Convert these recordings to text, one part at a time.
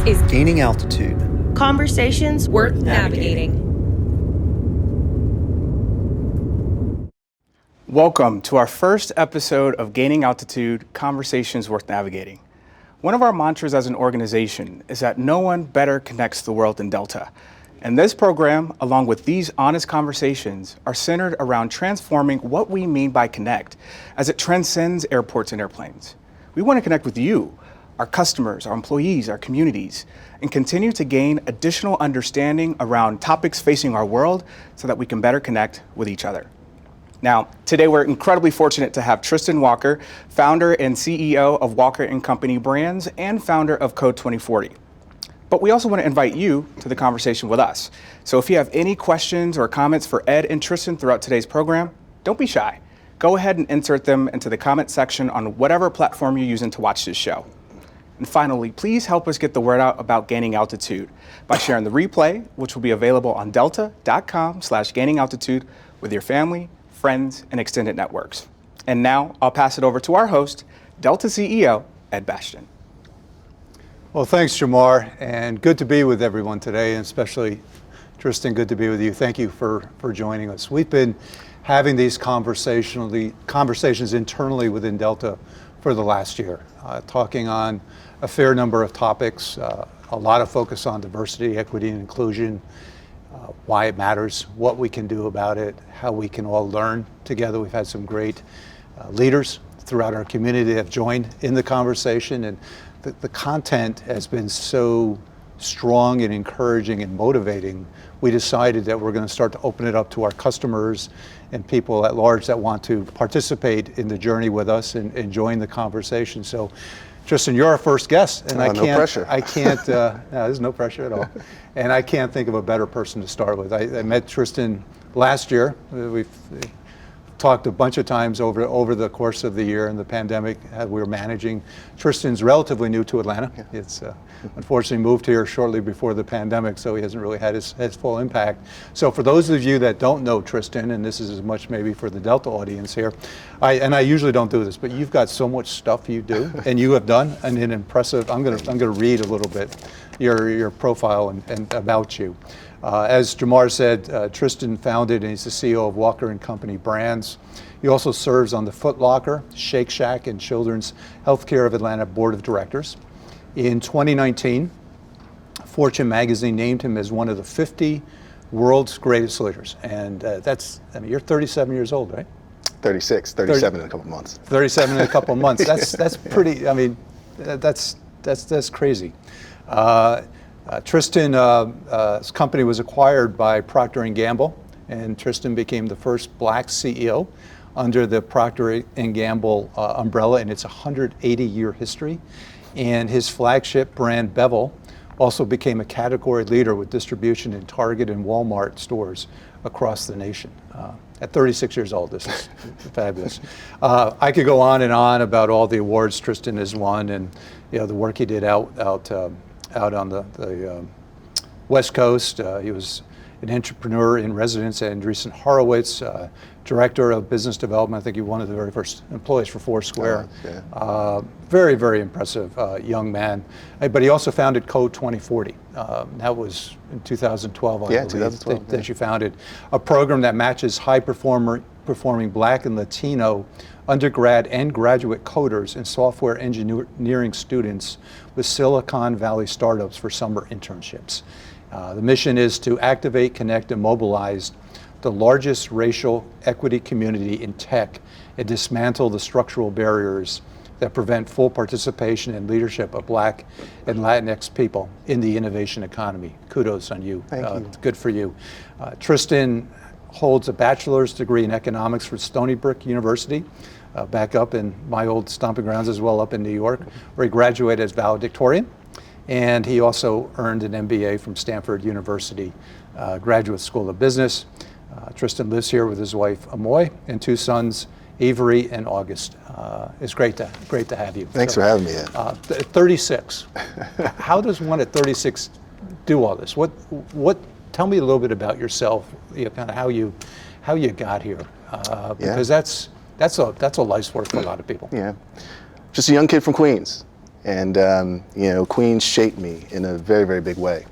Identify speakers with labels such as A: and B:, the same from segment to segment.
A: is
B: Gaining Altitude.
A: Conversations worth navigating.
C: Welcome to our first episode of Gaining Altitude, Conversations Worth Navigating. One of our mantras as an organization is that no one better connects the world than Delta. And this program, along with these honest conversations, are centered around transforming what we mean by connect as it transcends airports and airplanes. We want to connect with you, our customers, our employees, our communities, and continue to gain additional understanding around topics facing our world so that we can better connect with each other. Now, today we're incredibly fortunate to have Tristan Walker, founder and CEO of Walker & Company Brands and founder of Code 2040. But we also want to invite you to the conversation with us. So if you have any questions or comments for Ed and Tristan throughout today's program, don't be shy. Go ahead and insert them into the comment section on whatever platform you're using to watch this show. And finally, please help us get the word out about Gaining Altitude by sharing the replay, which will be available on delta.com/gainingaltitude with your family, friends, and extended networks. And now I'll pass it over to our host, Delta CEO, Ed Bastian.
D: Well, thanks, Jamar, and good to be with everyone today, and especially Tristan, good to be with you. Thank you for joining us. We've been having these conversations internally within Delta for the last year, talking on a fair number of topics, a lot of focus on diversity, equity, and inclusion, why it matters, what we can do about it, how we can all learn together. We've had some great leaders throughout our community that have joined in the conversation, and the content has been so strong and encouraging and motivating. We decided that we're going to start to open it up to our customers and people at large that want to participate in the journey with us and join the conversation. So, Tristan, you're our first guest, and
E: no pressure.
D: No, there's no pressure at all. And I can't think of a better person to start with. I met Tristan last year. We've talked a bunch of times over the course of the year and the pandemic we were managing. Tristan's relatively new to Atlanta. Yeah. It's unfortunately moved here shortly before the pandemic, so he hasn't really had his full impact. So for those of you that don't know Tristan, and this is as much maybe for the Delta audience here, I usually don't do this, but you've got so much stuff you do and you have done, and an impressive. I'm gonna read a little bit your profile and about you. As Jamar said, Tristan founded and he's the CEO of Walker & Company Brands. He also serves on the Foot Locker, Shake Shack, and Children's Healthcare of Atlanta Board of Directors. In 2019, Fortune magazine named him as one of the 50 world's greatest leaders. And you're 37 years old, right?
E: 37 in a couple months.
D: 37 in a couple months. That's pretty, that's crazy. Tristan's company was acquired by Procter & Gamble, and Tristan became the first Black CEO under the Procter & Gamble umbrella in its 180-year history. And his flagship brand, Bevel, also became a category leader with distribution in Target and Walmart stores across the nation. At 36 years old, this is fabulous. I could go on and on about all the awards Tristan has won, and the work he did out on the West Coast. He was an entrepreneur in residence at Andreessen Horowitz, director of business development. I think he was one of the very first employees for Foursquare. Yeah. Very, very impressive young man. But he also founded Code 2040. That was in 2012, I believe, 2012, that you founded. A program that matches high-performing Black and Latino undergrad and graduate coders and software engineering students with Silicon Valley startups for summer internships. The mission is to activate, connect, and mobilize the largest racial equity community in tech and dismantle the structural barriers that prevent full participation and leadership of Black and Latinx people in the innovation economy. Kudos on you.
E: Thank you.
D: Good for you. Tristan holds a bachelor's degree in economics from Stony Brook University, back up in my old stomping grounds as well, up in New York, where he graduated as valedictorian. And he also earned an MBA from Stanford University, Graduate School of Business. Tristan lives here with his wife, Amoy, and two sons, Avery and August. It's great to have you.
E: Thanks for having me.
D: 36. How does one at 36 do all this? Tell me a little bit about yourself. Kind of how you got here, because that's a life's work for a lot of people.
E: Yeah, just a young kid from Queens. And Queens shaped me in a very, very big way.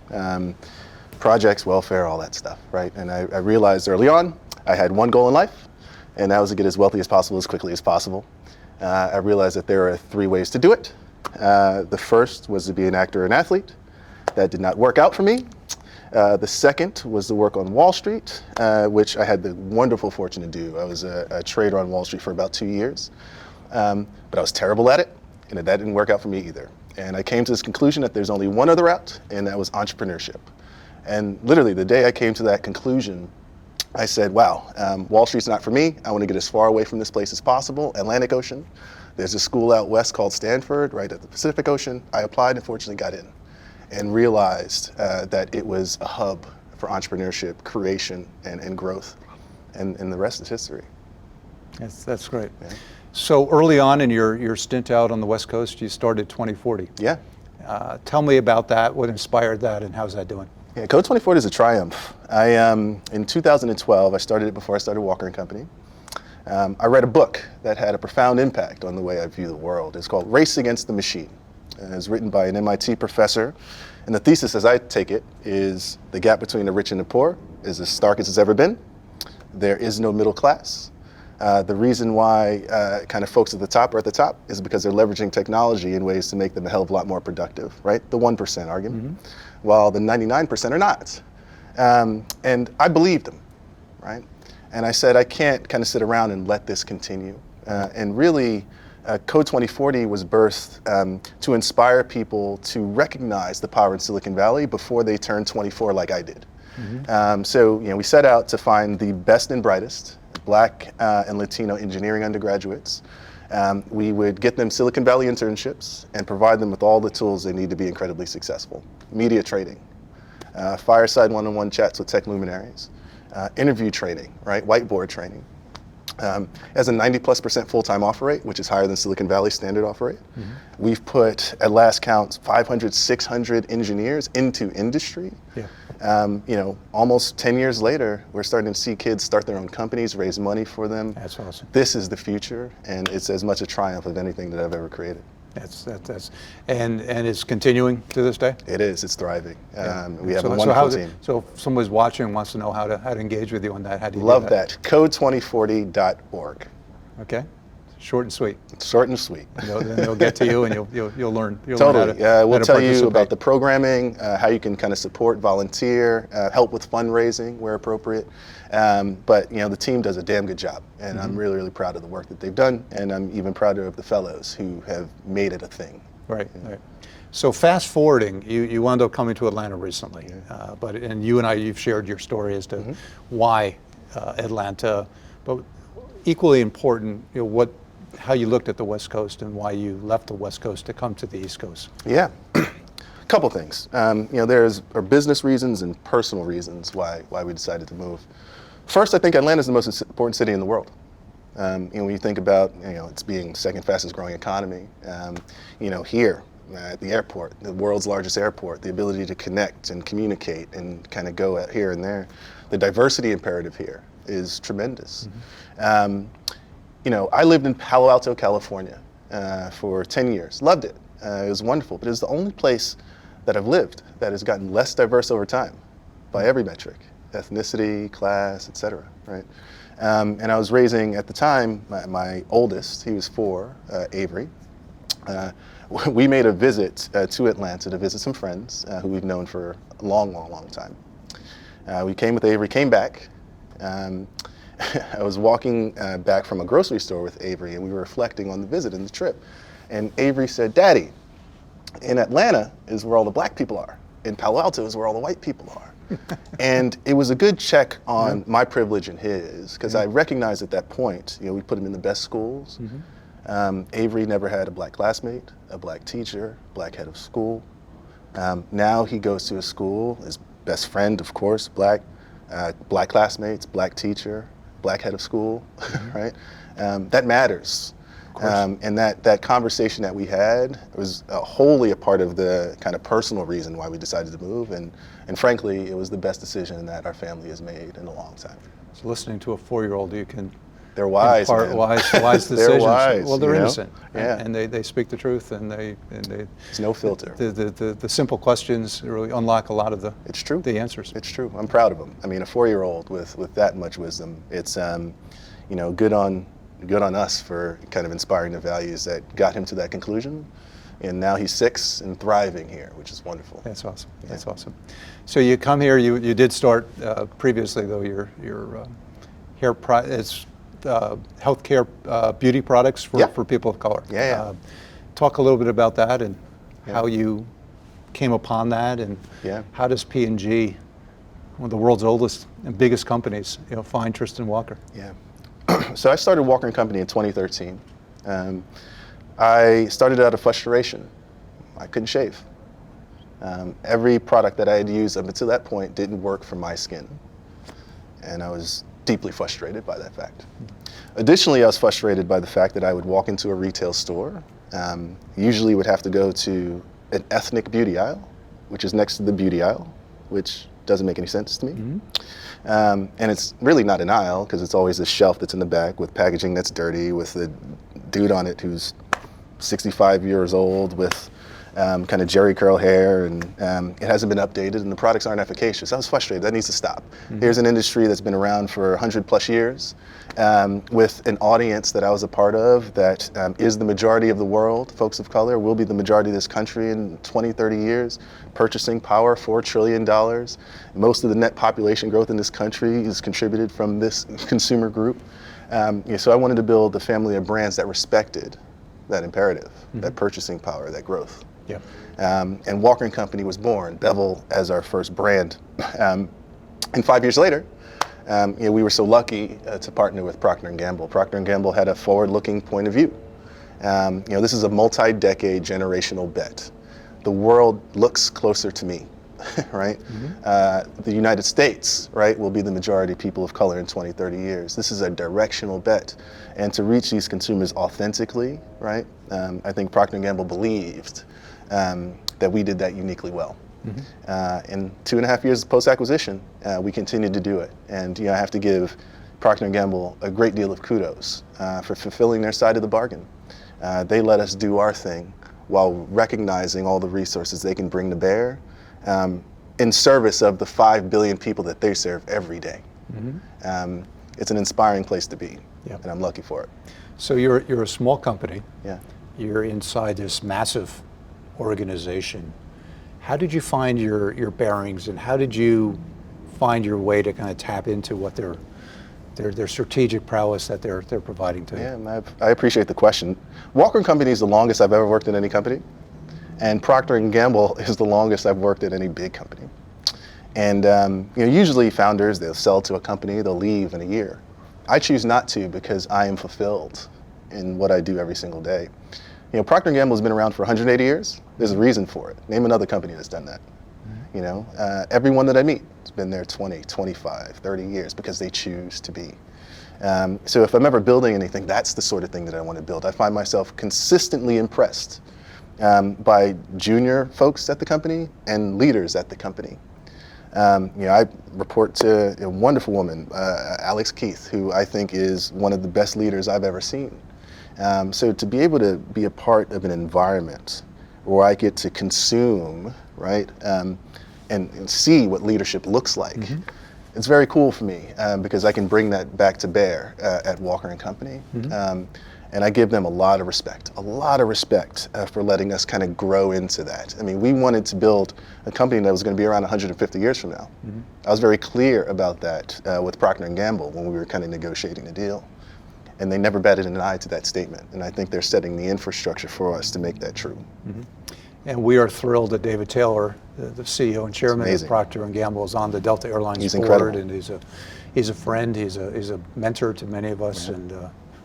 E: Projects, welfare, all that stuff, right? And I realized early on I had one goal in life, and that was to get as wealthy as possible, as quickly as possible. I realized that there are 3 ways to do it. The first was to be an actor and athlete. That did not work out for me. The second was to work on Wall Street, which I had the wonderful fortune to do. I was a trader on Wall Street for about 2 years, but I was terrible at it, and that didn't work out for me either. And I came to this conclusion that there's only one other route, and that was entrepreneurship. And literally the day I came to that conclusion, I said, wow, Wall Street's not for me. I want to get as far away from this place as possible, Atlantic Ocean. There's a school out west called Stanford, right at the Pacific Ocean. I applied and fortunately got in, and realized that it was a hub for entrepreneurship, creation, and growth. And the rest is history.
D: That's great.
E: Yeah.
D: So early on in your stint out on the West Coast, you started 2040.
E: Yeah.
D: Tell me about that, what inspired that, and how's that doing?
E: Yeah, Code 2040 is a triumph. In 2012, I started it before I started Walker & Company. I read a book that had a profound impact on the way I view the world. It's called Race Against the Machine. And it's written by an MIT professor. And the thesis, as I take it, is the gap between the rich and the poor is as stark as it's ever been. There is no middle class. The reason why kind of folks at the top are at the top is because they're leveraging technology in ways to make them a hell of a lot more productive, right? The 1% argument, while the 99% are not. And I believed them, right? And I said, I can't kind of sit around and let this continue. And really, Code 2040 was birthed to inspire people to recognize the power in Silicon Valley before they turn 24 like I did. So we set out to find the best and brightest Black and Latino engineering undergraduates. We would get them Silicon Valley internships and provide them with all the tools they need to be incredibly successful. Media training, fireside one-on-one chats with tech luminaries, interview training, right? Whiteboard training. As a 90+% full-time offer rate, which is higher than Silicon Valley standard offer rate. We've put, at last count, 500, 600 engineers into industry. Almost 10 years later, we're starting to see kids start their own companies, raise money for them.
D: That's awesome.
E: This is the future, and it's as much a triumph of anything that I've ever created.
D: And it's continuing to this day?
E: It is. It's thriving. We have
D: so,
E: a wonderful team.
D: So if somebody's watching and wants to know how to engage with you on that, how do you
E: Love
D: do
E: that. Code2040.org.
D: Okay. Short and sweet.
E: Short and sweet.
D: Then they'll get to you and you'll learn.
E: Totally. We'll tell you
D: participate.
E: about the programming, how you can kind of support, volunteer, help with fundraising where appropriate. But the team does a damn good job, and I'm really, really proud of the work that they've done, and I'm even prouder of the fellows who have made it a thing.
D: Right. So fast forwarding, you wound up coming to Atlanta recently, and you and I, you've shared your story as to why Atlanta, but equally important, how you looked at the West Coast and why you left the West Coast to come to the East Coast.
E: Yeah, couple things. There's business reasons and personal reasons why we decided to move. First, I think Atlanta is the most important city in the world. When you think about it's being second fastest growing economy, here at the airport, the world's largest airport, the ability to connect and communicate and kind of go out here and there, the diversity imperative here is tremendous. I lived in Palo Alto, California for 10 years. Loved it. It was wonderful, but it was the only place that I've lived that has gotten less diverse over time by every metric, ethnicity, class, et cetera, right? And I was raising, at the time, my oldest, he was 4, Avery. We made a visit to Atlanta to visit some friends who we've known for a long, long, long time. We came with Avery, came back. I was walking back from a grocery store with Avery, and we were reflecting on the visit and the trip. And Avery said, "Daddy, in Atlanta is where all the black people are. In Palo Alto is where all the white people are." And it was a good check on my privilege and his, because I recognized at that point, we put him in the best schools. Avery never had a black classmate, a black teacher, black head of school. Now he goes to a school, his best friend, of course, black classmates, black teacher, black head of school, right? That matters. And that conversation that we had was wholly a part of the kind of personal reason why we decided to move. And frankly, it was the best decision that our family has made in a long time.
D: So listening to a 4-year-old, you can
E: They're wise,
D: in part,
E: man.
D: wise decisions.
E: They're wise.
D: Well, they're
E: you know?
D: innocent,
E: Yeah.
D: and they speak the truth, and they
E: There's no filter.
D: the simple questions really unlock a lot of
E: It's true.
D: the answers.
E: It's true. I'm proud of him. I mean, a 4-year-old with that much wisdom. It's good on us for kind of inspiring the values that got him to that conclusion. And now he's 6 and thriving here, which is wonderful.
D: That's awesome. Yeah. That's awesome. So you come here. You did start previously though your hair healthcare beauty products for people of color.
E: Yeah.
D: Talk a little bit about that and how you came upon that, and how does P&G, one of the world's oldest and biggest companies, find Tristan Walker?
E: Yeah. So I started Walker & Company in 2013. I started out of frustration. I couldn't shave. Every product that I had used up until that point didn't work for my skin. And I was deeply frustrated by that fact. Additionally, I was frustrated by the fact that I would walk into a retail store, usually would have to go to an ethnic beauty aisle, which is next to the beauty aisle, which doesn't make any sense to me. Mm-hmm. And it's really not an aisle, because it's always a shelf that's in the back with packaging that's dirty, with a dude on it who's 65 years old with kind of Jerry curl hair, and it hasn't been updated, and the products aren't efficacious. I was frustrated. That needs to stop. Mm-hmm. Here's an industry that's been around for 100+ years, with an audience that I was a part of that is the majority of the world. Folks of color will be the majority of this country in 20, 30 years. Purchasing power, $4 trillion. Most of the net population growth in this country is contributed from this consumer group. So I wanted to build a family of brands that respected that imperative, that purchasing power, that growth.
D: Yeah.
E: And Walker & Company was born, Bevel as our first brand. And 5 years later, we were so lucky to partner with Procter & Gamble. Procter & Gamble had a forward-looking point of view. This is a multi-decade generational bet. The world looks closer to me, right? Mm-hmm. The United States, right, will be the majority of people of color in 20, 30 years. This is a directional bet. And to reach these consumers authentically, right, I think Procter & Gamble believed that we did that uniquely well. Mm-hmm. In 2.5 years post-acquisition, we continued to do it. And I have to give Procter & Gamble a great deal of kudos for fulfilling their side of the bargain. They let us do our thing while recognizing all the resources they can bring to bear in service of the 5 billion people that they serve every day. Mm-hmm. It's an inspiring place to be, and I'm lucky for it.
D: So you're a small company.
E: Yeah.
D: You're inside this massive organization. How did you find your bearings, and how did you find your way to kind of tap into what their strategic prowess that they're providing to you?
E: Yeah, I appreciate the question. Walker & Company is the longest I've ever worked in any company, and Procter & Gamble is the longest I've worked at any big company. And usually founders, they'll sell to a company, they'll leave in a year. I choose not to, because I am fulfilled in what I do every single day. Procter & Gamble has been around for 180 years. There's a reason for it. Name another company that's done that. Mm-hmm. Everyone that I meet has been there 20, 25, 30 years because they choose to be. So if I'm ever building anything, that's the sort of thing that I want to build. I find myself consistently impressed by junior folks at the company and leaders at the company. I report to a wonderful woman, Alex Keith, who I think is one of the best leaders I've ever seen. So to be able to be a part of an environment where I get to consume, right, and see what leadership looks like, mm-hmm. It's very cool for me because I can bring that back to bear at Walker & Company. Mm-hmm. And I give them a lot of respect for letting us kind of grow into that. I mean, we wanted to build a company that was going to be around 150 years from now. Mm-hmm. I was very clear about that with Procter & Gamble when we were kind of negotiating the deal. And they never batted an eye to that statement. And I think they're setting the infrastructure for us to make that true.
D: Mm-hmm. And we are thrilled that David Taylor, the CEO and chairman of Procter & Gamble, is on the Delta Airlines board.
E: Incredible.
D: And he's a friend, he's a mentor to many of us, and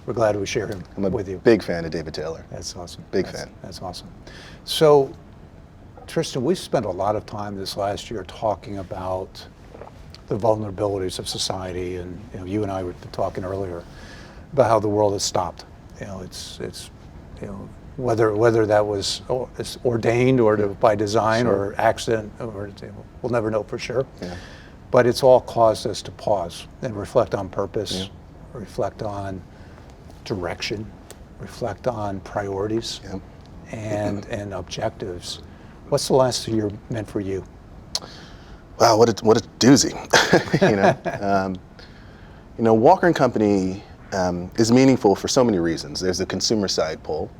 D: we're glad we share him with you.
E: I'm a big fan of David Taylor.
D: That's awesome.
E: Big fan.
D: That's awesome. So, Tristan, we spent a lot of time this last year talking about the vulnerabilities of society, and you and I were talking earlier about how the world has stopped. It's whether that was ordained or by design or accident, or we'll never know for sure. Yeah. But it's all caused us to pause and reflect on purpose, reflect on direction, reflect on priorities,
E: Yeah.
D: and objectives. What's the last year meant for you?
E: Wow, what a doozy. Walker and Company is meaningful for so many reasons. There's the consumer side pull.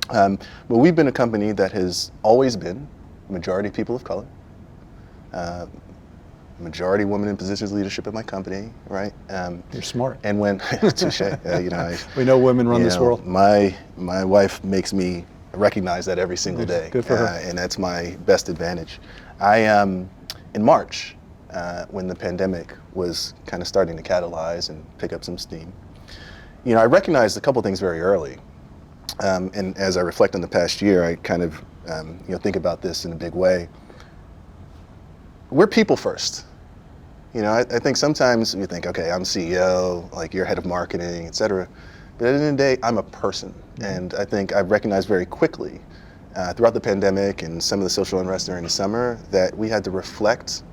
E: But we've been a company that has always been majority people of color, majority women in positions of leadership at my company, right?
D: You're smart.
E: And when, touche,
D: We know women run this world.
E: My wife makes me recognize that every single day.
D: Good for her.
E: And that's my best advantage. In March, when the pandemic was kind of starting to catalyze and pick up some steam, I recognized a couple things very early. And as I reflect on the past year, I kind of think about this in a big way. We're people first. I think sometimes we think, okay, I'm CEO, like you're head of marketing, et cetera. But at the end of the day, I'm a person. And I think I've recognized very quickly throughout the pandemic and some of the social unrest during the summer that we had to reflect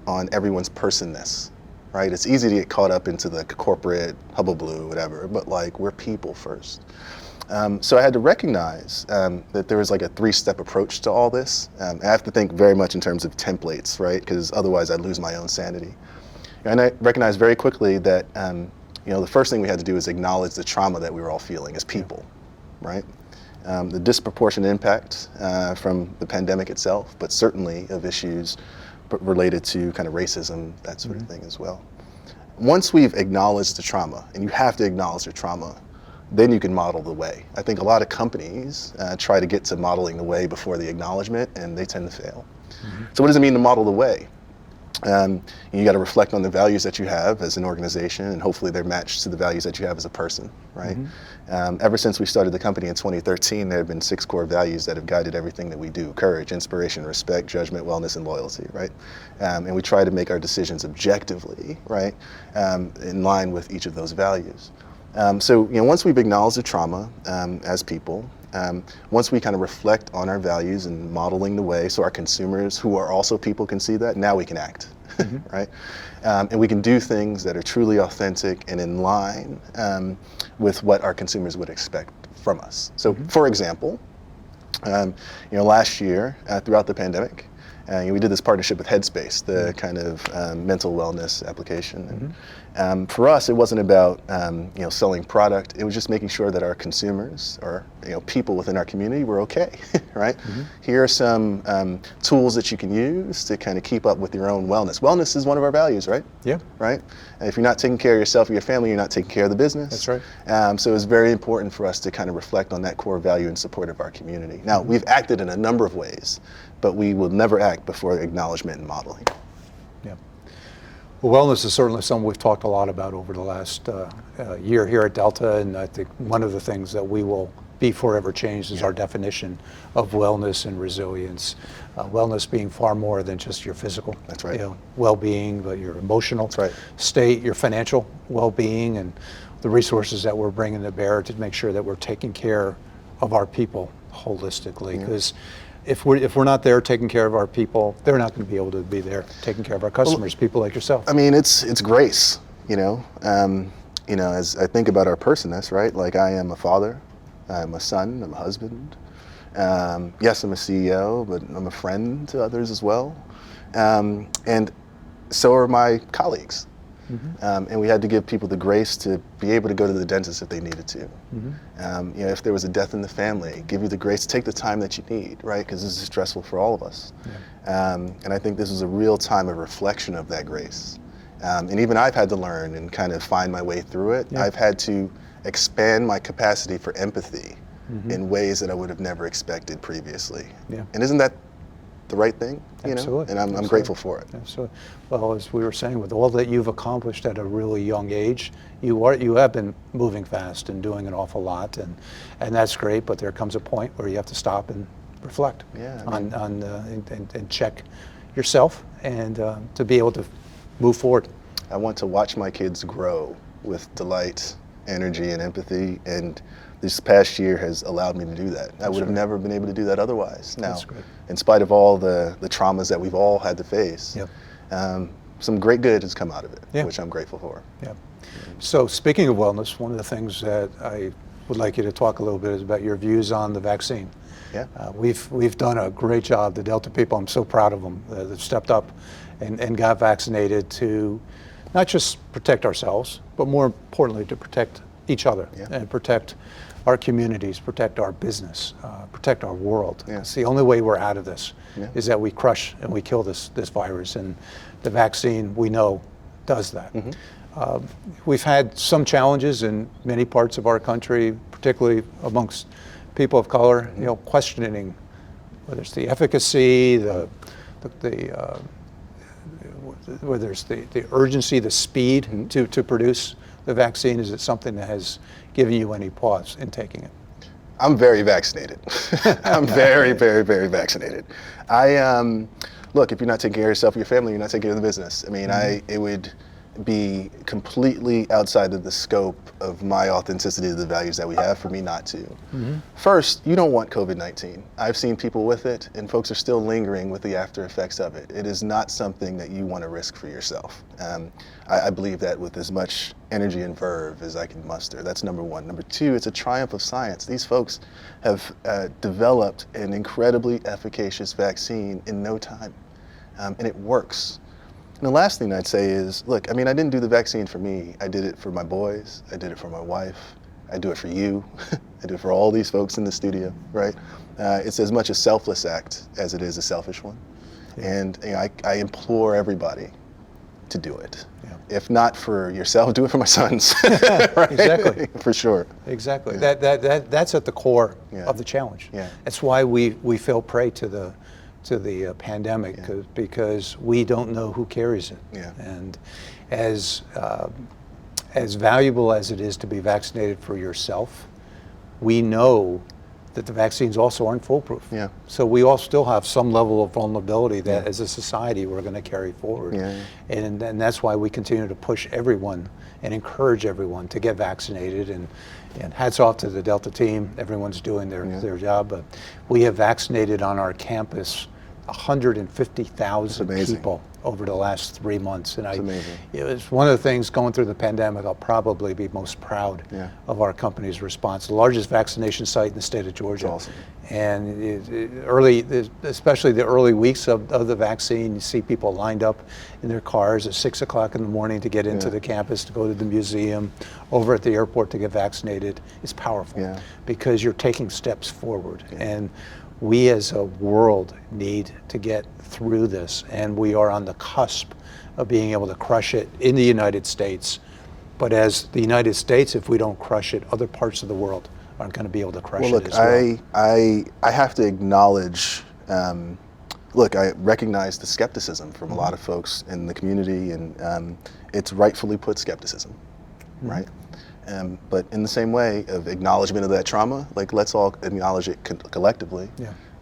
E: on everyone's personness, right? It's easy to get caught up into the corporate hullabaloo, whatever, but like we're people first. So I had to recognize that there was like a 3-step approach to all this. I have to think very much in terms of templates, right? Because otherwise I'd lose my own sanity. And I recognized very quickly that the first thing we had to do is acknowledge the trauma that we were all feeling as people, right? The disproportionate impact from the pandemic itself, but certainly of issues related to kind of racism, that sort of thing as well. Once we've acknowledged the trauma, and you have to acknowledge the trauma, then you can model the way. I think a lot of companies try to get to modeling the way before the acknowledgement, and they tend to fail. So what does it mean to model the way? You got to reflect on the values that you have as an organization, and hopefully they're matched to the values that you have as a person, right? Ever since we started the company in 2013, there have been 6 core values that have guided everything that we do: courage, inspiration, respect, judgment, wellness, and loyalty, right? And we try to make our decisions objectively, right, in line with each of those values. So once we've acknowledged the trauma as people, once we kind of reflect on our values and modeling the way so our consumers, who are also people, can see that, now we can act, right? And we can do things that are truly authentic and in line with what our consumers would expect from us. So for example, last year throughout the pandemic, we did this partnership with Headspace, the kind of mental wellness application. And for us, it wasn't about selling product. It was just making sure that our consumers, or people within our community, were okay, right? Here are some tools that you can use to kind of keep up with your own wellness. Wellness is one of our values, right? Yeah. Right. And if you're not taking care of yourself or your family, you're not taking care of the business.
D: That's right.
E: So it's very important for us to kind of reflect on that core value in support of our community. Now, we've acted in a number of ways, but we will never act before acknowledgement and modeling.
D: Yeah. Well, wellness is certainly something we've talked a lot about over the last year here at Delta, and I think one of the things that we will be forever changed is our definition of wellness and resilience. Wellness being far more than just your physical,
E: that's right,
D: well-being, but your emotional state, your financial well-being, and the resources that we're bringing to bear to make sure that we're taking care of our people holistically. Because if we're not there taking care of our people, they're not going to be able to be there taking care of our customers, people like yourself.
E: I mean, it's grace, as I think about our personness, right? Like, I am a father, I'm a son, I'm a husband. Yes, I'm a CEO, but I'm a friend to others as well. And so are my colleagues. And we had to give people the grace to be able to go to the dentist if they needed to. If there was a death in the family, give you the grace to take the time that you need, right? Because this is stressful for all of us. And I think this was a real time of reflection of that grace. And even I've had to learn and kind of find my way through it. I've had to expand my capacity for empathy in ways that I would have never expected previously. And isn't that the right thing?
D: Absolutely.
E: And I'm grateful for it.
D: Absolutely. Well, as we were saying, with all that you've accomplished at a really young age, you have been moving fast and doing an awful lot, and that's great. But there comes a point where you have to stop and reflect and check yourself, and to be able to move forward.
E: I want to watch my kids grow with delight, energy, and empathy, and this past year has allowed me to do that. I would have never been able to do that otherwise. Now, in spite of all the traumas that we've all had to face, some great good has come out of it,
D: Yeah.
E: which I'm grateful for.
D: Yeah. So speaking of wellness, one of the things that I would like you to talk a little bit is about your views on the vaccine.
E: Yeah.
D: We've done a great job. The Delta people, I'm so proud of them. They've stepped up and got vaccinated to not just protect ourselves, but more importantly to protect each other and protect our communities, protect our business, protect our world.
E: Yeah.
D: It's the only way we're out of this is that we crush and we kill this virus, and the vaccine, we know, does that. We've had some challenges in many parts of our country, particularly amongst people of color, questioning whether it's the efficacy, whether it's the urgency, the speed to produce the vaccine. Is it something that has given you any pause in taking it?
E: I'm very vaccinated. I'm very, very, very vaccinated. Look, if you're not taking care of yourself or your family, you're not taking care of the business. I mean, it would be completely outside of the scope of my authenticity to the values that we have for me not to. First, you don't want COVID-19. I've seen people with it, and folks are still lingering with the after effects of it. It is not something that you want to risk for yourself. I believe that with as much energy and verve as I can muster. That's number one. Number two, it's a triumph of science. These folks have developed an incredibly efficacious vaccine in no time, and it works. And the last thing I'd say is, look, I mean, I didn't do the vaccine for me. I did it for my boys. I did it for my wife. I do it for you. I do it for all these folks in the studio, right? It's as much a selfless act as it is a selfish one. And I implore everybody to do it. If not for yourself, do it for my sons. Right?
D: Exactly.
E: For sure.
D: Exactly. That's at the core of the challenge. That's why we fell prey to the pandemic, because we don't know who carries it. And as valuable as it is to be vaccinated for yourself, we know that the vaccines also aren't foolproof. So we all still have some level of vulnerability that as a society we're going to carry forward. And that's why we continue to push everyone and encourage everyone to get vaccinated. And hats off to the Delta team. Everyone's doing their job. But we have vaccinated on our campus 150,000 people over the last 3 months. And it was one of the things going through the pandemic I'll probably be most proud of our company's response. The largest vaccination site in the state of Georgia.
E: Awesome.
D: And especially the early weeks of the vaccine, you see people lined up in their cars at 6 o'clock in the morning to get into the campus, to go to the museum, over at the airport to get vaccinated. It's powerful because you're taking steps forward. And we as a world need to get through this, and we are on the cusp of being able to crush it in the United States. But as the United States, if we don't crush it, other parts of the world aren't going to be able to crush it as well.
E: I have to acknowledge, I recognize the skepticism from a lot of folks in the community, and it's rightfully put skepticism, right? But in the same way of acknowledgement of that trauma, let's all acknowledge it collectively.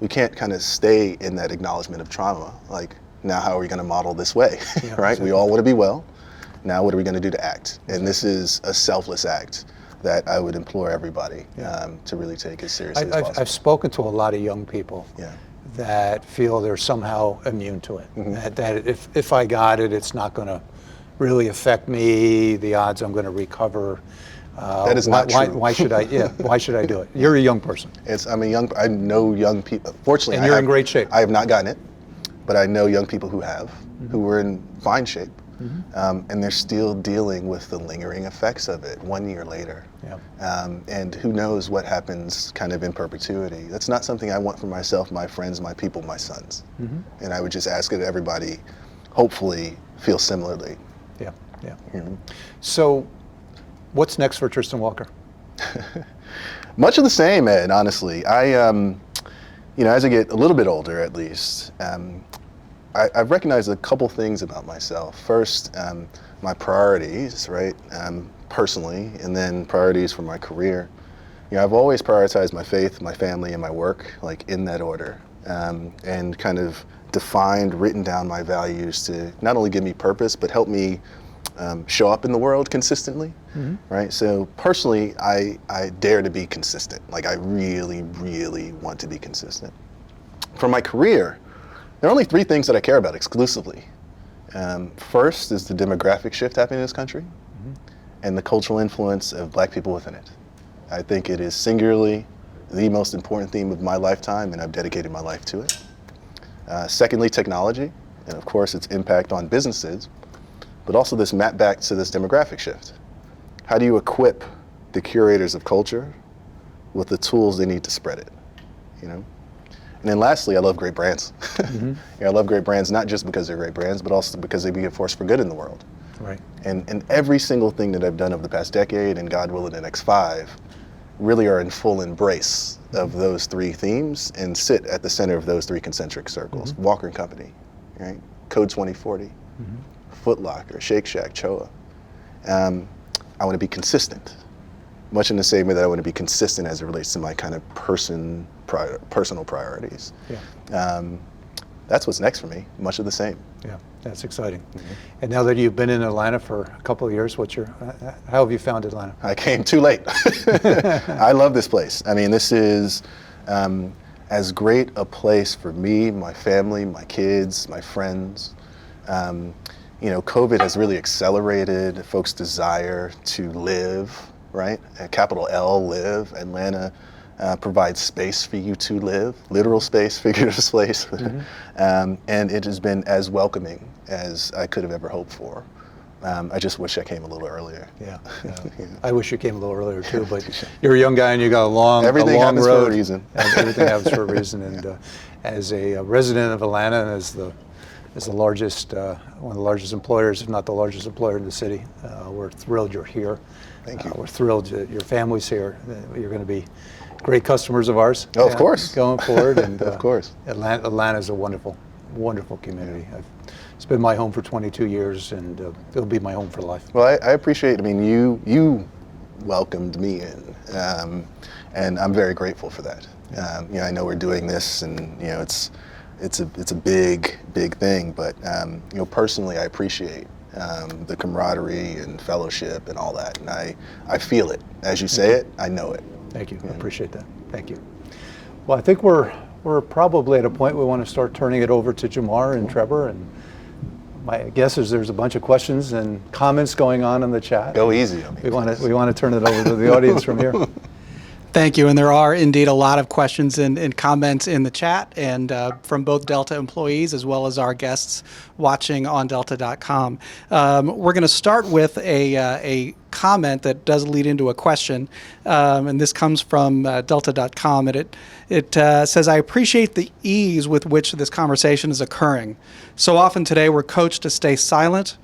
E: We can't kind of stay in that acknowledgement of trauma. Now how are we going to model this way, right?
D: Exactly.
E: We all want to be well. Now what are we going to do to act? And this is a selfless act that I would implore everybody to really take as seriously as possible.
D: I've spoken to a lot of young people that feel they're somehow immune to it. That if I got it, it's not going to really affect me. The odds I'm going to recover.
E: That is not true.
D: Why should I? Why should I do it? You're a young person.
E: I know young people. Fortunately,
D: and you're in great shape.
E: I have not gotten it, but I know young people who have, who were in fine shape, and they're still dealing with the lingering effects of it 1 year later. And who knows what happens kind of in perpetuity. That's not something I want for myself, my friends, my people, my sons. And I would just ask that everybody, hopefully, feel similarly.
D: So, what's next for Tristan Walker?
E: Much of the same, Ed, honestly. As I get a little bit older, at least, I've recognized a couple things about myself. First, my priorities, right, personally, and then priorities for my career. I've always prioritized my faith, my family, and my work, in that order, and kind of defined, written down my values to not only give me purpose, but help me show up in the world consistently, right? So personally, I dare to be consistent. I really, really want to be consistent. For my career, there are only 3 things that I care about exclusively. First is the demographic shift happening in this country and the cultural influence of black people within it. I think it is singularly the most important theme of my lifetime, and I've dedicated my life to it. Secondly, technology, and of course its impact on businesses, but also this map back to this demographic shift. How do you equip the curators of culture with the tools they need to spread it, you know? And then lastly, I love great brands. I love great brands, not just because they're great brands, but also because they be a force for good in the world.
D: Right.
E: And every single thing that I've done over the past decade, and God willing the next 5, really are in full embrace of those 3 themes and sit at the center of those 3 concentric circles. Walker & Company, right? Code 2040, Foot Locker, Shake Shack, Choa. I want to be consistent, much in the same way that I want to be consistent as it relates to my kind of personal priorities.
D: Yeah.
E: That's what's next for me, much of the same.
D: Yeah, that's exciting. And now that you've been in Atlanta for a couple of years, how have you found Atlanta?
E: I came too late. I love this place. I mean, this is as great a place for me, my family, my kids, my friends. You know, COVID has really accelerated folks' desire to live, right? Capital L, live. Atlanta provides space for you to live, literal space, figurative space. And it has been as welcoming as I could have ever hoped for. I just wish I came a little earlier.
D: Yeah. I wish you came a little earlier too, but you're a young guy and you got a long
E: Everything
D: road.
E: happens for a reason.
D: Everything happens for a reason. And as a resident of Atlanta and as the largest, one of the largest employers, if not the largest employer in the city, we're thrilled you're here.
E: Thank you.
D: We're thrilled that your family's here. You're going to be great customers of ours.
E: Oh, of course.
D: Going forward. And,
E: of course.
D: Atlanta is a wonderful, wonderful community. It's been my home for 22 years, and it'll be my home for life.
E: Well, I appreciate, I mean, you welcomed me in, and I'm very grateful for that. You know, I know we're doing this, and, you know, it's a big thing, but, you know, personally, I appreciate the camaraderie and fellowship and all that, and I feel it. As you say it, I know it.
D: Thank you. I appreciate that. Thank you. Well, I think we're probably at a point we want to start turning it over to Jamar and Trevor, and my guess is there's a bunch of questions and comments going on in the chat.
E: Go easy on me.
D: We want to turn it over to the audience from here.
B: Thank you. And there are indeed a lot of questions and comments in the chat, and from both Delta employees as well as our guests watching on Delta.com. We're going to start with a comment that does lead into a question, and this comes from Delta.com, and it says, "I appreciate the ease with which this conversation is occurring. So often today we're coached to stay silent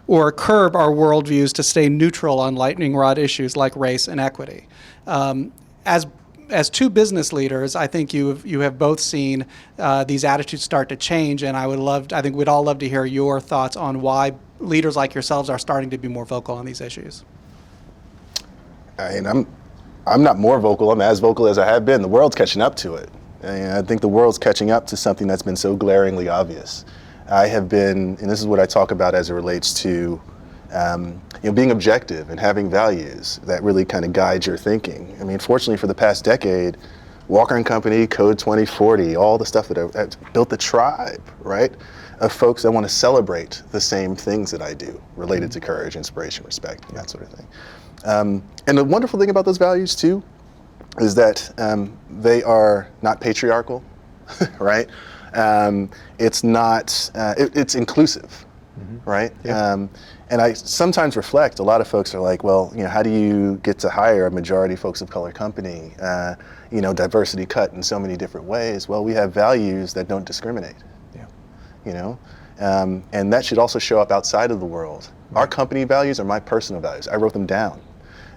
B: or curb our worldviews to stay neutral on lightning rod issues like race and equity." As 2 business leaders, I think you have both seen these attitudes start to change, and I think we'd all love to hear your thoughts on why leaders like yourselves are starting to be more vocal on these issues.
E: I mean, I'm not more vocal. I'm as vocal as I have been. The world's catching up to it. And I think the world's catching up to something that's been so glaringly obvious. I have been, and this is what I talk about as it relates to you know, being objective and having values that really kind of guide your thinking. I mean, fortunately for the past decade, Walker & Company, Code 2040, all the stuff that I've built the tribe, right, of folks that want to celebrate the same things that I do related to courage, inspiration, respect, and that sort of thing. And the wonderful thing about those values too is that they are not patriarchal, right? It's not, it's inclusive, right? Yeah. And I sometimes reflect, a lot of folks are like, well, you know, how do you get to hire a majority folks of color company? You know, diversity cut in so many different ways. Well, we have values that don't discriminate. Yeah. You know, and that should also show up outside of the world. Our company values are my personal values. I wrote them down.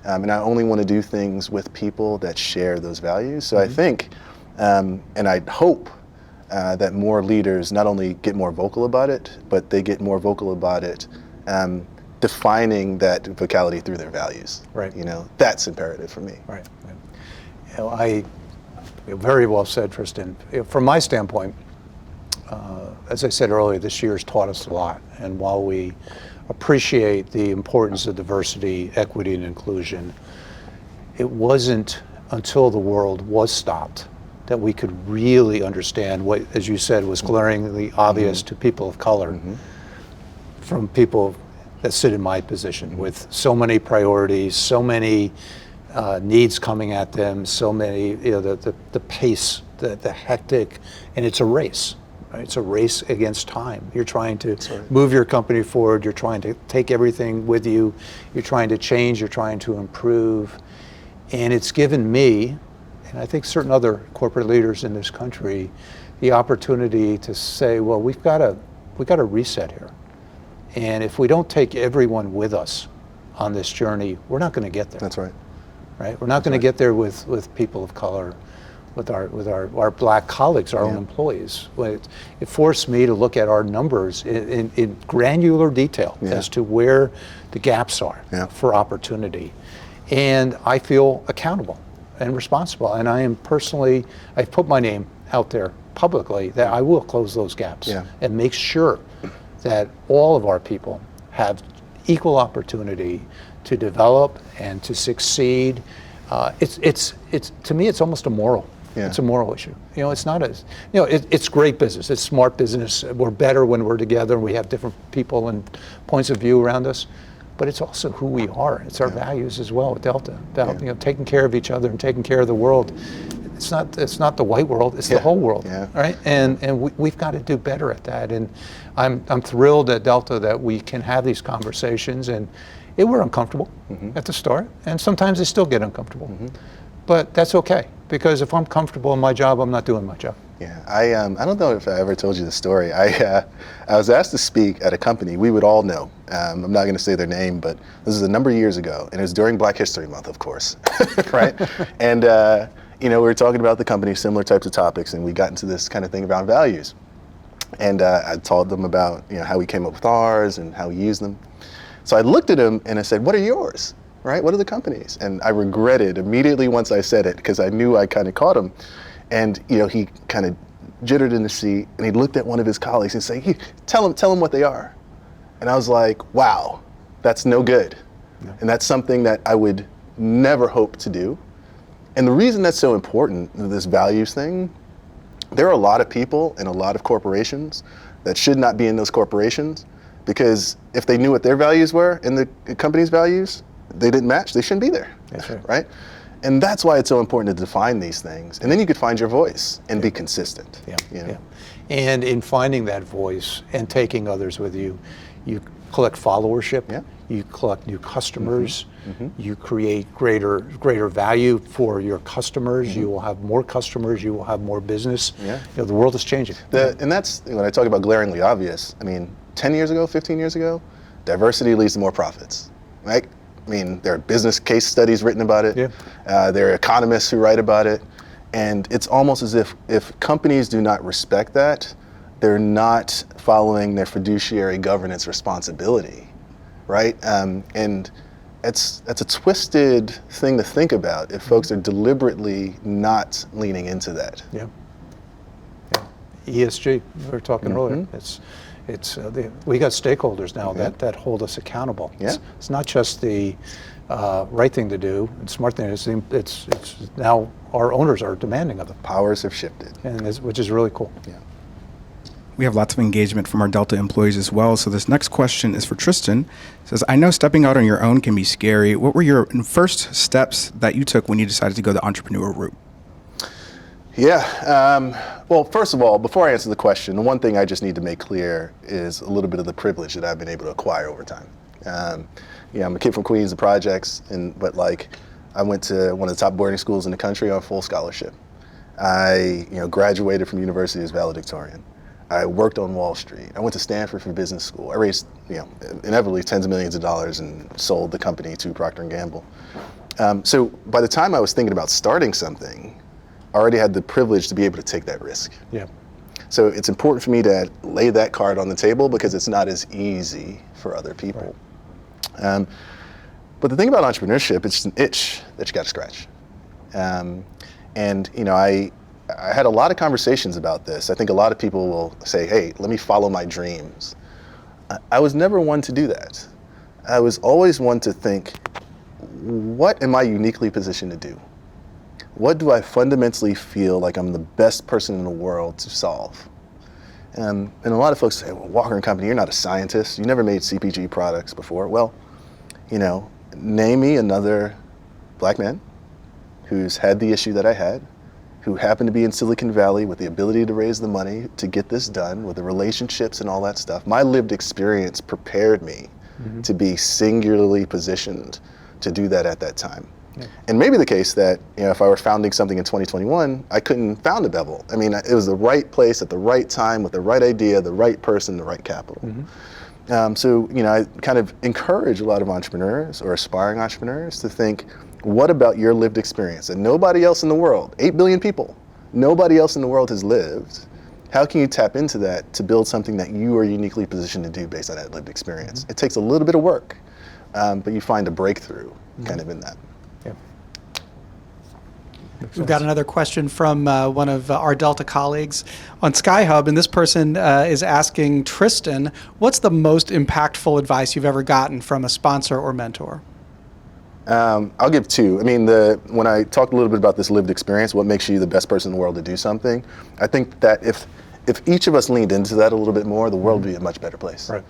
E: And I only want to do things with people that share those values. So I think, and I hope that more leaders not only get more vocal about it, but they get more vocal about it defining that vocality through their values.
D: Right.
E: You know, that's imperative for me.
D: Right. You know, very well said, Tristan. From my standpoint, as I said earlier, this year's taught us a lot. And while we appreciate the importance of diversity, equity, and inclusion, it wasn't until the world was stopped that we could really understand what, as you said, was glaringly obvious to people of color. from people that sit in my position with so many priorities, so many needs coming at them, so many, the pace, the hectic, and it's a race. Right? It's a race against time. You're trying to move your company forward. You're trying to take everything with you. You're trying to change. You're trying to improve. And it's given me, and I think certain other corporate leaders in this country, the opportunity to say, well, we've got to reset here. And if we don't take everyone with us on this journey, we're not going to get there.
E: That's right.
D: Right? We're not going to get there with people of color, with our black colleagues, our own employees. It forced me to look at our numbers in granular detail as to where the gaps are for opportunity. And I feel accountable and responsible. And I've put my name out there publicly that I will close those gaps and make sure that all of our people have equal opportunity to develop and to succeed. It's to me, it's almost a moral. It's a moral issue. It's not it's great business. It's smart business. We're better when we're together. We have different people and points of view around us, but it's also who we are. It's our values as well at Delta. About taking care of each other and taking care of the world. It's not the white world. It's the whole world. Right? And we've got to do better at that. And I'm thrilled at Delta that we can have these conversations. And it were uncomfortable at the start, and sometimes they still get uncomfortable. But that's okay, because if I'm comfortable in my job, I'm not doing my job.
E: Yeah, I don't know if I ever told you the story. I was asked to speak at a company we would all know. I'm not going to say their name, but this is a number of years ago, and it was during Black History Month, of course, right? And we were talking about the company, similar types of topics, and we got into this kind of thing around values. And I told them about how we came up with ours and how we use them. So I looked at him and I said, "What are yours? Right? What are the companies?" And I regretted immediately once I said it, because I knew I kind of caught him. And he kind of jittered in the seat, and he looked at one of his colleagues and said, "Hey, tell him what they are." And I was like, wow, that's no good. And that's something that I would never hope to do. And the reason that's so important, this values thing, there are a lot of people in a lot of corporations that should not be in those corporations, because if they knew what their values were and the company's values, they didn't match, they shouldn't be there. That's right? And that's why it's so important to define these things. And then you could find your voice and be consistent.
D: And in finding that voice and taking others with you, you collect followership, you collect new customers, you create greater value for your customers, you will have more customers, you will have more business. The world is changing.
E: And that's, when I talk about glaringly obvious, 10 years ago, 15 years ago, diversity leads to more profits, right? There are business case studies written about it. There are economists who write about it. And it's almost as if companies do not respect that, they're not following their fiduciary governance responsibility, right? And that's a twisted thing to think about if folks are deliberately not leaning into that.
D: ESG, we were talking earlier. We got stakeholders now that hold us accountable. It's not just the right thing to do and smart thing. It's now our owners are demanding of it.
E: Powers have shifted,
D: which is really cool.
F: We have lots of engagement from our Delta employees as well. So this next question is for Tristan. It says, I know stepping out on your own can be scary. What were your first steps that you took when you decided to go the entrepreneur route?
E: Well, first of all, before I answer the question, the one thing I just need to make clear is a little bit of the privilege that I've been able to acquire over time. I'm a kid from Queens, the projects, but I went to one of the top boarding schools in the country on full scholarship. I graduated from university as valedictorian. I worked on Wall Street. I went to Stanford for business school. I raised, inevitably tens of millions of dollars and sold the company to Procter & Gamble. So by the time I was thinking about starting something, I already had the privilege to be able to take that risk. So it's important for me to lay that card on the table, because it's not as easy for other people. But the thing about entrepreneurship, it's an itch that you got to scratch. I had a lot of conversations about this. I think a lot of people will say, hey, let me follow my dreams. I was never one to do that. I was always one to think, what am I uniquely positioned to do? What do I fundamentally feel like I'm the best person in the world to solve? And a lot of folks say, well, Walker & Company, you're not a scientist. You never made CPG products before. Well, name me another black man who's had the issue that I had, who happened to be in Silicon Valley with the ability to raise the money to get this done, with the relationships and all that stuff. My lived experience prepared me to be singularly positioned to do that at that time. Yeah. And maybe the case that, if I were founding something in 2021, I couldn't found a Bevel. I mean, it was the right place at the right time with the right idea, the right person, the right capital. So, I kind of encourage a lot of entrepreneurs or aspiring entrepreneurs to think, what about your lived experience? And nobody else in the world, 8 billion people, nobody else in the world has lived. How can you tap into that to build something that you are uniquely positioned to do based on that lived experience? It takes a little bit of work, but you find a breakthrough kind of in that.
D: Yeah.
B: We've got another question from one of our Delta colleagues on SkyHub, and this person is asking Tristan, what's the most impactful advice you've ever gotten from a sponsor or mentor?
E: I'll give two. I mean, when I talked a little bit about this lived experience, what makes you the best person in the world to do something, I think that if each of us leaned into that a little bit more, the world would be a much better place.
D: Right.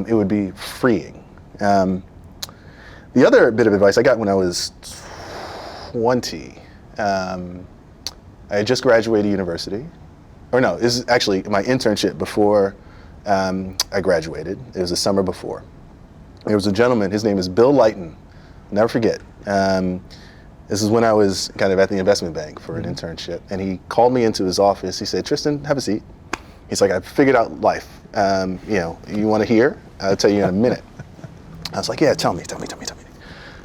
E: It would be freeing. The other bit of advice I got when I was 20, I had just graduated university. Or no, this is actually my internship before I graduated. It was the summer before. There was a gentleman, his name is Bill Lighton. Never forget. This is when I was kind of at the investment bank for an internship, and he called me into his office. He said, "Tristan, have a seat." He's like, "I figured out life. You want to hear? I'll tell you in a minute." I was like, "Yeah, tell me."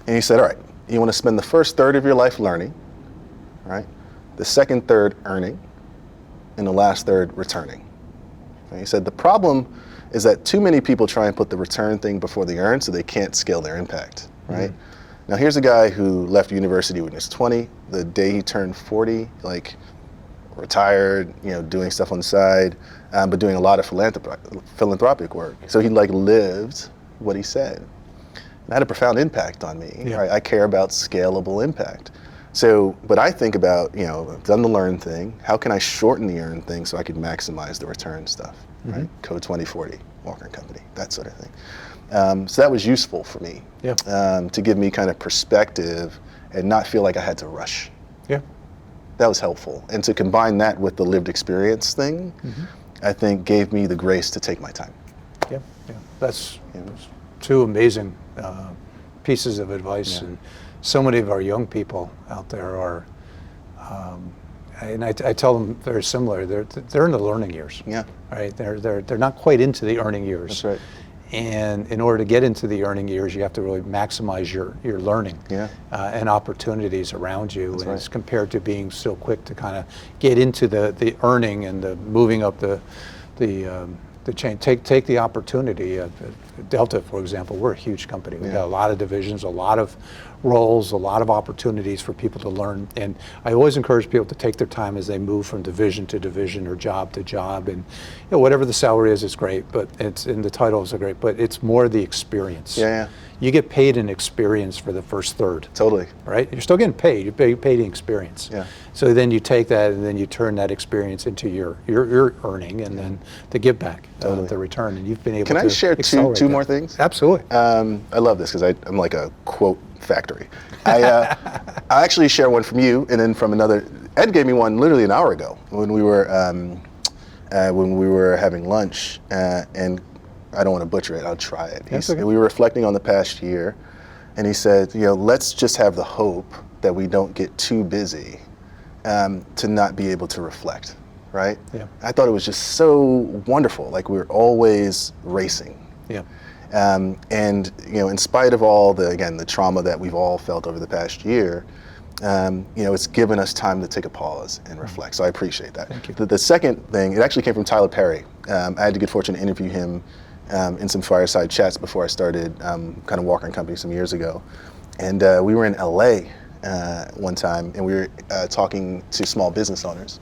E: And he said, "All right, you want to spend the first third of your life learning, right? The second third earning, and the last third returning." And he said, "The problem is that too many people try and put the return thing before the earn, so they can't scale their impact, right?" Now here's a guy who left university when he was 20. The day he turned 40, retired, doing stuff on the side, but doing a lot of philanthropic work. So he lived what he said. It had a profound impact on me.
D: Yeah.
E: Right? I care about scalable impact. So, but I think about, I've done the learn thing. How can I shorten the earn thing so I can maximize the return stuff? Right? Code 2040, Walker & Company, that sort of thing. So that was useful for me, to give me kind of perspective and not feel like I had to rush.
D: Yeah.
E: That was helpful. And to combine that with the lived experience thing, I think gave me the grace to take my time.
D: Yeah. That's two amazing pieces of advice, and so many of our young people out there are, and I tell them very similar. They're in the learning years.
E: Yeah.
D: Right. They're not quite into the earning years.
E: That's right.
D: And in order to get into the earning years, you have to really maximize your learning and opportunities around you.
E: That's
D: and
E: right.
D: It's compared to being so quick to kind of get into the earning and the moving up the chain. Take the opportunity. Delta, for example, we're a huge company. We've got a lot of divisions, a lot of roles, a lot of opportunities for people to learn. And I always encourage people to take their time as they move from division to division or job to job. And whatever the salary is great, but and the titles are great, but it's more the experience.
E: Yeah.
D: You get paid in experience for the first third.
E: Totally.
D: Right? You're still getting paid. You're paid in experience.
E: Yeah.
D: So then you take that and then you turn that experience into your earning and then the give back, the return. And you've been able to
E: Can I share two more things?
D: Absolutely.
E: I love this because I'm like a quote factory. I actually share one from you and then from another. Ed gave me one literally an hour ago when we were having lunch, and I don't want to butcher it. I'll try it.
D: Okay.
E: We were reflecting on the past year, and he said, let's just have the hope that we don't get too busy to not be able to reflect, right?
D: Yeah.
E: I thought it was just so wonderful. Like we're always racing.
D: Yeah.
E: And in spite of all the trauma that we've all felt over the past year, it's given us time to take a pause and reflect. So I appreciate that.
D: Thank you.
E: The second thing, it actually came from Tyler Perry. I had the good fortune to interview him in some fireside chats before I started kind of Walker & Company some years ago. And we were in LA one time, and we were talking to small business owners.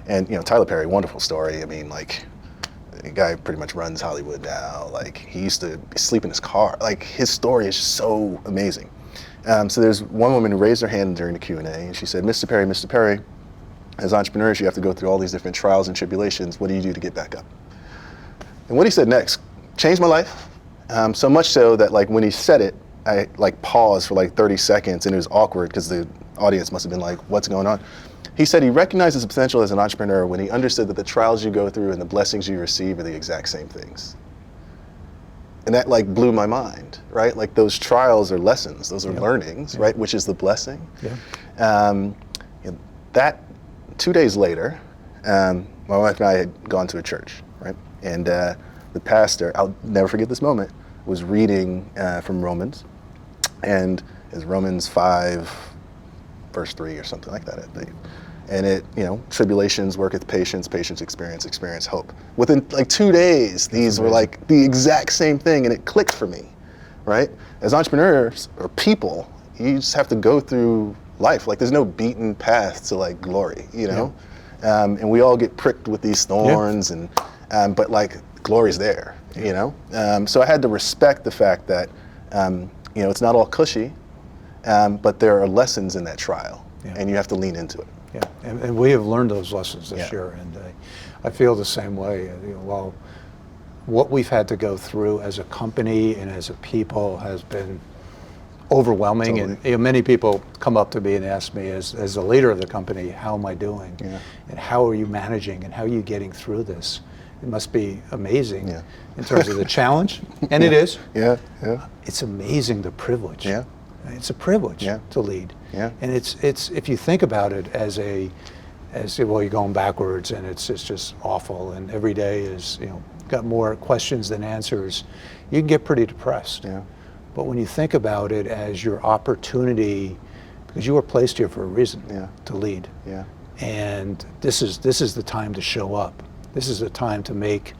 E: And Tyler Perry, wonderful story. I mean, the guy pretty much runs Hollywood now. He used to sleep in his car. His story is just so amazing. So there's one woman who raised her hand during the Q&A, and she said, Mr. Perry, as entrepreneurs, you have to go through all these different trials and tribulations. What do you do to get back up? And what he said next changed my life. So much so that like when he said it, I like paused for like 30 seconds and it was awkward because the audience must have been like, what's going on? He said he recognized his potential as an entrepreneur when he understood that the trials you go through and the blessings you receive are the exact same things. And that like blew my mind, right? Like those trials are lessons, those are learnings, right? Which is the blessing. That 2 days later, my wife and I had gone to a church, right? And the pastor, I'll never forget this moment, was reading from Romans, and it's Romans 5, verse 3 or something like that, I think. And it, tribulations worketh patience, patience experience hope. Within like 2 days, these were like the exact same thing, and it clicked for me, right? As entrepreneurs or people, you just have to go through life. Like there's no beaten path to like glory, and we all get pricked with these thorns, and but like glory's there, So I had to respect the fact that, it's not all cushy, but there are lessons in that trial, and you have to lean into it.
D: Yeah, and we have learned those lessons this year, and I feel the same way. While what we've had to go through as a company and as a people has been overwhelming,
E: Totally.
D: and many people come up to me and ask me, as the leader of the company, how am I doing? And how are you managing, and how are you getting through this? It must be amazing in terms of the challenge, and it is. It's amazing the privilege. It's a privilege to lead. And it's if you think about it as you're going backwards, and it's just awful, and every day is got more questions than answers, you can get pretty depressed. But when you think about it as your opportunity, because you were placed here for a reason, to lead. And this is the time to show up. This is the time to make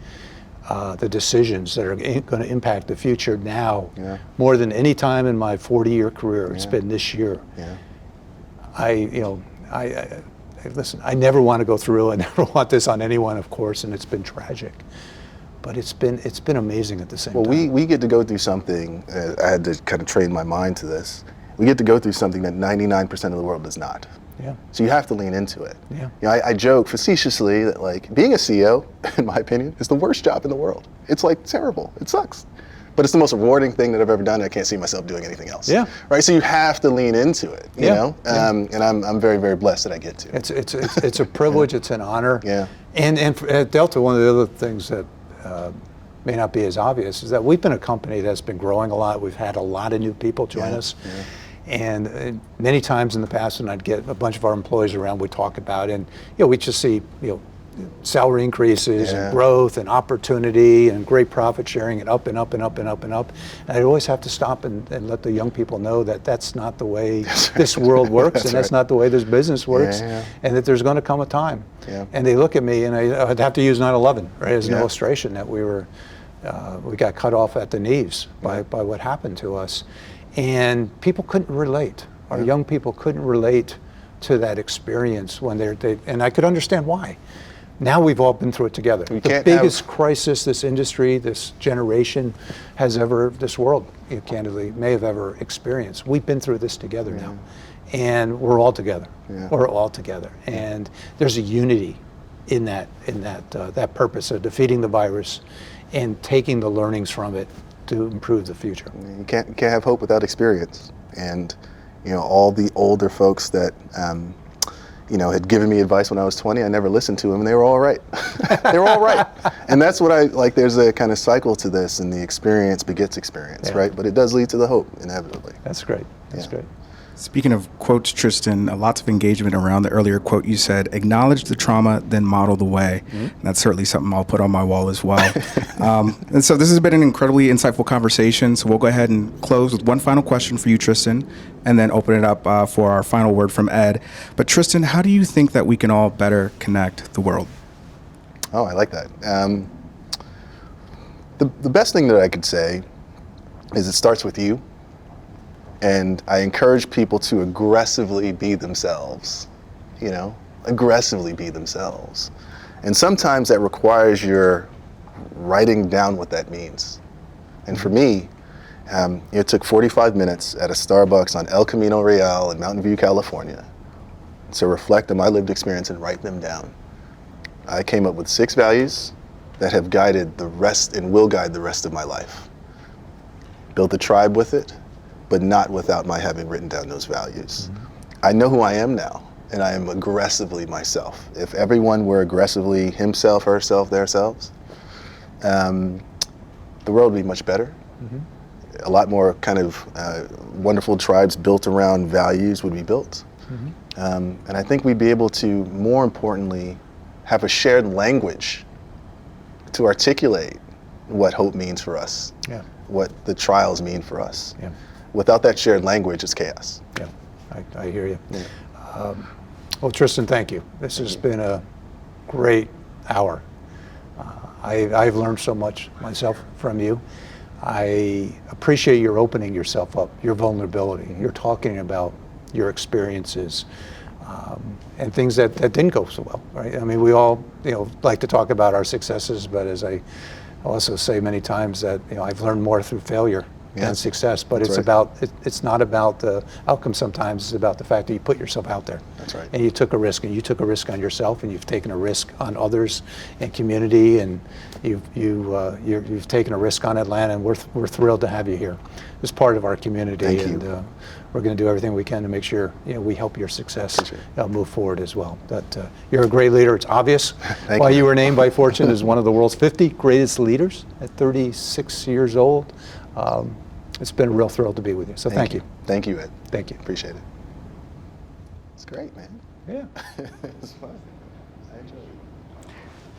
D: the decisions that are going to impact the future now, more than any time in my 40-year career. It's been this year. Listen, I never want to go through. I never want this on anyone, of course, and it's been tragic. But it's been amazing at the same time.
E: Well, we get to go through something. I had to kind of train my mind to this. We get to go through something that 99% of the world does not. So you have to lean into it. I joke facetiously that like being a CEO, in my opinion, is the worst job in the world. It's like terrible. It sucks. But it's the most rewarding thing that I've ever done. I can't see myself doing anything else. Right. So you have to lean into it. You know. And I'm very, very blessed that I get to.
D: It's a privilege. It's an honor. And at Delta, one of the other things that may not be as obvious is that we've been a company that's been growing a lot. We've had a lot of new people join us. And many times in the past, when I'd get a bunch of our employees around, we'd talk about, and we just see salary increases and growth and opportunity and great profit sharing and up and up and up and up and up. And I'd always have to stop and let the young people know that that's not the way this world works, and that's not the way this business works, and that there's going to come a time. And they look at me, and I'd have to use 9/11 as an illustration that we got cut off at the knees by what happened to us. And people couldn't relate. Our young people couldn't relate to that experience when and I could understand why. Now we've all been through it together. The biggest crisis this industry, this generation this world, candidly, may have ever experienced. We've been through this together now. And we're all together. We're all together. And there's a unity in that purpose of defeating the virus and taking the learnings from it to improve the future.
E: You can't have hope without experience. And all the older folks that had given me advice when I was 20, I never listened to them, and they were all right. They were all right. And that's what I like. There's a kind of cycle to this, and the experience begets experience, right? But it does lead to the hope, inevitably.
D: That's great. That's great.
F: Speaking of quotes, Tristan, lots of engagement around the earlier quote you said, acknowledge the trauma, then model the way. And that's certainly something I'll put on my wall as well. And so this has been an incredibly insightful conversation. So we'll go ahead and close with one final question for you, Tristan, and then open it up for our final word from Ed. But Tristan, how do you think that we can all better connect the world?
E: Oh, I like that. The best thing that I could say is it starts with you. And I encourage people to aggressively be themselves, aggressively be themselves. And sometimes that requires your writing down what that means. And for me, it took 45 minutes at a Starbucks on El Camino Real in Mountain View, California, to reflect on my lived experience and write them down. I came up with 6 values that have guided the rest and will guide the rest of my life. Built a tribe with it, but not without my having written down those values. I know who I am now, and I am aggressively myself. If everyone were aggressively himself, herself, theirselves, the world would be much better. A lot more kind of wonderful tribes built around values would be built. And I think we'd be able to, more importantly, have a shared language to articulate what hope means for us, what the trials mean for us. Without that shared language, it's chaos.
D: Yeah, I hear you. Well, Tristan, thank you. This has been a great hour. I've learned so much myself from you. I appreciate your opening yourself up, your vulnerability. You're talking about your experiences and things that didn't go so well, right? I mean, we all, like to talk about our successes, but as I also say many times that, I've learned more through failure than success, but it's not about the outcome sometimes, it's about the fact that you put yourself out there.
E: That's right.
D: And you took a risk, and you took a risk on yourself, and you've taken a risk on others and community, and you've taken a risk on Atlanta, and we're thrilled to have you here as part of our community.
E: Thank
D: and
E: you.
D: We're going to do everything we can to make sure we help your success move forward as well. But you're a great leader. It's obvious why you were named by Fortune as one of the world's 50 greatest leaders at 36 years old. It's been a real thrill to be with you. So thank you.
E: Thank you, Ed.
D: Thank you.
E: Appreciate it. It's great, man.
D: Yeah.
E: It's fun. I enjoyed it.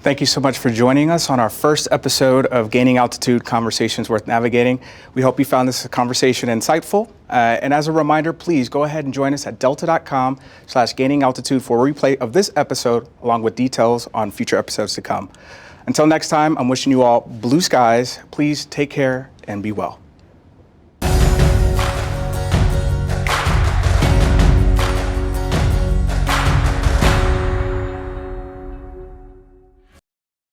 C: Thank you so much for joining us on our first episode of Gaining Altitude Conversations Worth Navigating. We hope you found this conversation insightful. And as a reminder, please go ahead and join us at delta.com/gainingaltitude for a replay of this episode, along with details on future episodes to come. Until next time, I'm wishing you all blue skies. Please take care and be well.